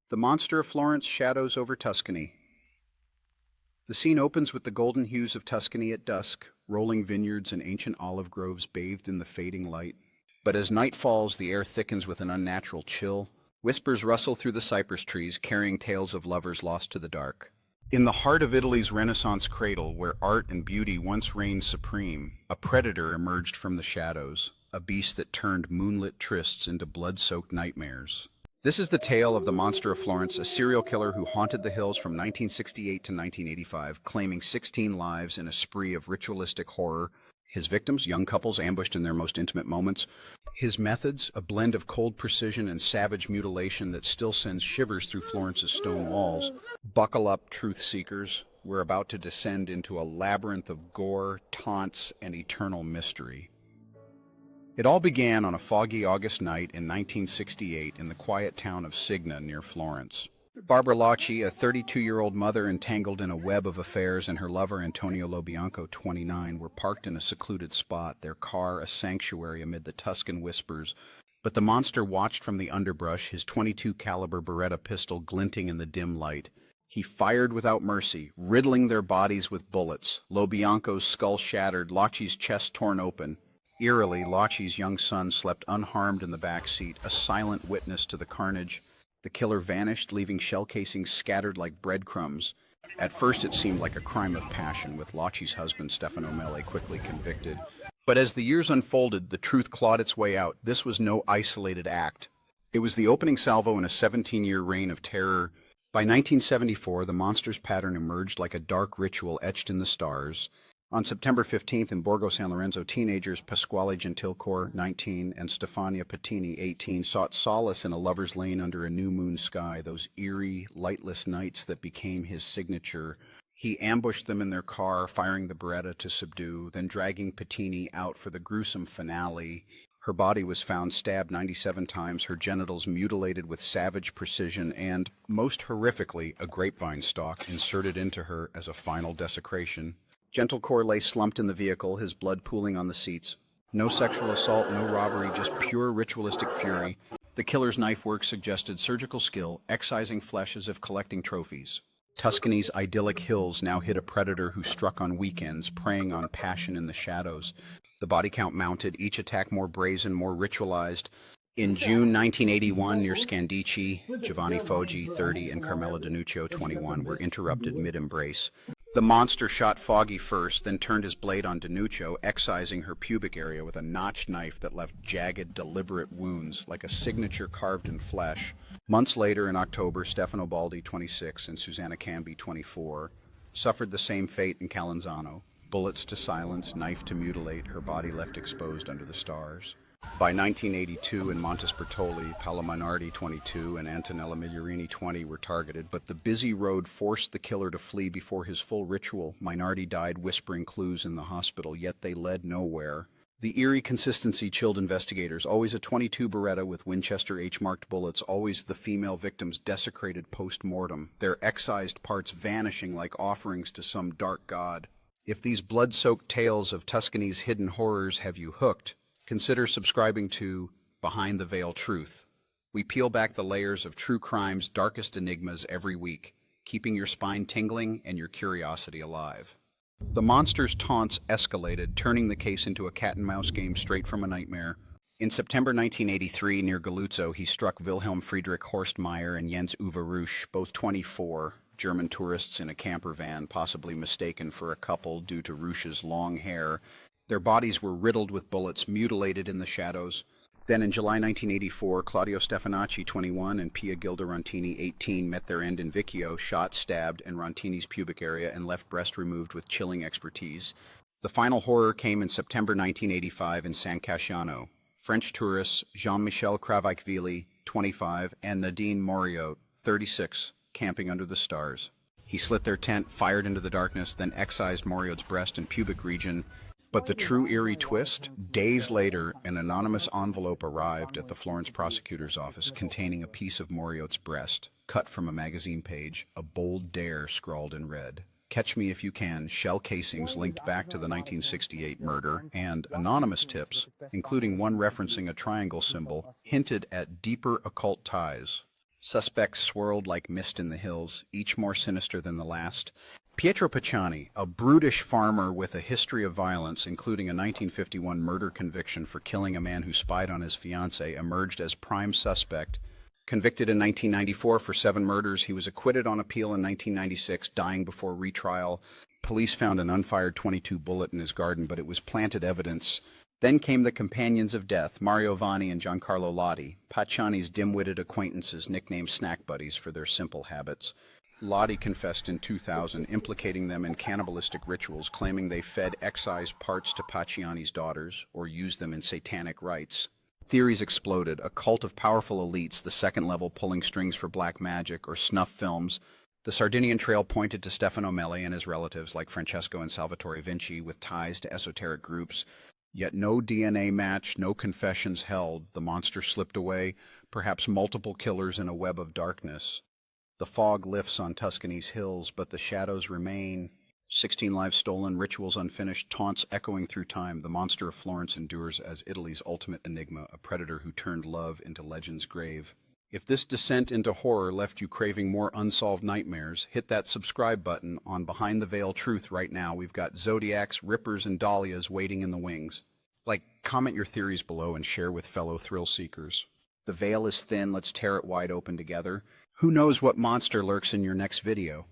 The Monster of Florence shadows over Tuscany. The scene opens with the golden hues of Tuscany at dusk, rolling vineyards and ancient olive groves bathed in the fading light. But as night falls, the air thickens with an unnatural chill. Whispers rustle through the cypress trees, carrying tales of lovers lost to the dark. In the heart of Italy's Renaissance cradle, where art and beauty once reigned supreme, a predator emerged from the shadows, a beast that turned moonlit trysts into blood-soaked nightmares. This is the tale of the Monster of Florence, a serial killer who haunted the hills from 1968 to 1985, claiming 16 lives in a spree of ritualistic horror. His victims, young couples ambushed in their most intimate moments. His methods, a blend of cold precision and savage mutilation that still sends shivers through Florence's stone walls. Buckle up, truth seekers. We're about to descend into a labyrinth of gore, taunts, and eternal mystery. It all began on a foggy August night in 1968 in the quiet town of Signa near Florence. Barbara Locci, a 32-year-old mother entangled in a web of affairs, and her lover Antonio Lobianco, 29, were parked in a secluded spot, their car a sanctuary amid the Tuscan whispers. But the monster watched from the underbrush, his .22 caliber Beretta pistol glinting in the dim light. He fired without mercy, riddling their bodies with bullets. Lobianco's skull shattered, Locci's chest torn open. Eerily, Locci's young son slept unharmed in the back seat, a silent witness to the carnage. The killer vanished, leaving shell casings scattered like breadcrumbs. At first it seemed like a crime of passion, with Locci's husband Stefano Mele quickly convicted. But as the years unfolded, the truth clawed its way out. This was no isolated act. It was the opening salvo in a 17-year reign of terror. By 1974, the monster's pattern emerged like a dark ritual etched in the stars. On September 15th in Borgo San Lorenzo, teenagers Pasquale Gentilcore, 19, and Stefania Pettini, 18, sought solace in a lover's lane under a new moon sky, those eerie, lightless nights that became his signature. He ambushed them in their car, firing the Beretta to subdue, then dragging Pettini out for the gruesome finale. Her body was found stabbed 97 times, her genitals mutilated with savage precision, and, most horrifically, a grapevine stalk inserted into her as a final desecration. Gentilcore lay slumped in the vehicle, his blood pooling on the seats. No sexual assault, no robbery, just pure ritualistic fury. The killer's knife work suggested surgical skill, excising flesh as if collecting trophies. Tuscany's idyllic hills now hid a predator who struck on weekends, preying on passion in the shadows. The body count mounted, each attack more brazen, more ritualized. In June 1981, near Scandicci, Giovanni Foggi, 30, and Carmela Danuccio, 21, were interrupted mid-embrace. The monster shot Foggi first, then turned his blade on Danuccio, excising her pubic area with a notched knife that left jagged, deliberate wounds, like a signature carved in flesh. Months later, in October, Stefano Baldi, 26, and Susanna Cambi, 24, suffered the same fate in Calanzano. Bullets to silence, knife to mutilate, her body left exposed under the stars. By 1982, in Montespertoli, Paolo Mainardi, 22, and Antonella Migliorini, 20, were targeted, but the busy road forced the killer to flee before his full ritual. Mainardi died whispering clues in the hospital, yet they led nowhere. The eerie consistency chilled investigators. Always a .22 Beretta with Winchester H-marked bullets, always the female victims desecrated post-mortem, their excised parts vanishing like offerings to some dark god. If these blood-soaked tales of Tuscany's hidden horrors have you hooked, consider subscribing to Behind the Veil Truth. We peel back the layers of true crime's darkest enigmas every week, keeping your spine tingling and your curiosity alive. The monster's taunts escalated, turning the case into a cat-and-mouse game straight from a nightmare. In September 1983, near Galuzzo, he struck Wilhelm Friedrich Horstmeyer and Jens Uwe Rusch, both 24, German tourists in a camper van, possibly mistaken for a couple due to Rusch's long hair. Their bodies were riddled with bullets, mutilated in the shadows. Then in July 1984, Claudio Stefanacci, 21, and Pia Gilda Rontini, 18, met their end in Vicchio, shot, stabbed, in Rontini's pubic area and left breast removed with chilling expertise. The final horror came in September 1985 in San Casciano. French tourists Jean-Michel Cravaicvili, 25, and Nadine Moriot, 36, camping under the stars. He slit their tent, fired into the darkness, then excised Moriot's breast and pubic region. But the true eerie twist? Days later, an anonymous envelope arrived at the Florence prosecutor's office containing a piece of Moriot's breast, cut from a magazine page, a bold dare scrawled in red. Catch Me If You Can, shell casings linked back to the 1968 murder, and anonymous tips, including one referencing a triangle symbol, hinted at deeper occult ties. Suspects swirled like mist in the hills, each more sinister than the last. Pietro Pacciani, a brutish farmer with a history of violence, including a 1951 murder conviction for killing a man who spied on his fiancée, emerged as prime suspect. Convicted in 1994 for 7 murders, he was acquitted on appeal in 1996, dying before retrial. Police found an unfired .22 bullet in his garden, but it was planted evidence. Then came the companions of death, Mario Vanni and Giancarlo Lotti, Pacciani's dim-witted acquaintances nicknamed snack buddies for their simple habits. Lotti confessed in 2000, implicating them in cannibalistic rituals, claiming they fed excised parts to Pacciani's daughters or used them in satanic rites. Theories exploded, a cult of powerful elites, the second level pulling strings for black magic or snuff films. The Sardinian Trail pointed to Stefano Mele and his relatives like Francesco and Salvatore Vinci with ties to esoteric groups. Yet no DNA match, no confessions held. The monster slipped away, perhaps multiple killers in a web of darkness. The fog lifts on Tuscany's hills, but the shadows remain. 16 lives stolen, rituals unfinished, taunts echoing through time. The monster of Florence endures as Italy's ultimate enigma, a predator who turned love into legend's grave. If this descent into horror left you craving more unsolved nightmares, hit that subscribe button on Behind the Veil Truth right now. We've got Zodiacs, Rippers, and Dahlias waiting in the wings. Comment your theories below and share with fellow thrill seekers. The veil is thin, let's tear it wide open together. Who knows what monster lurks in your next video?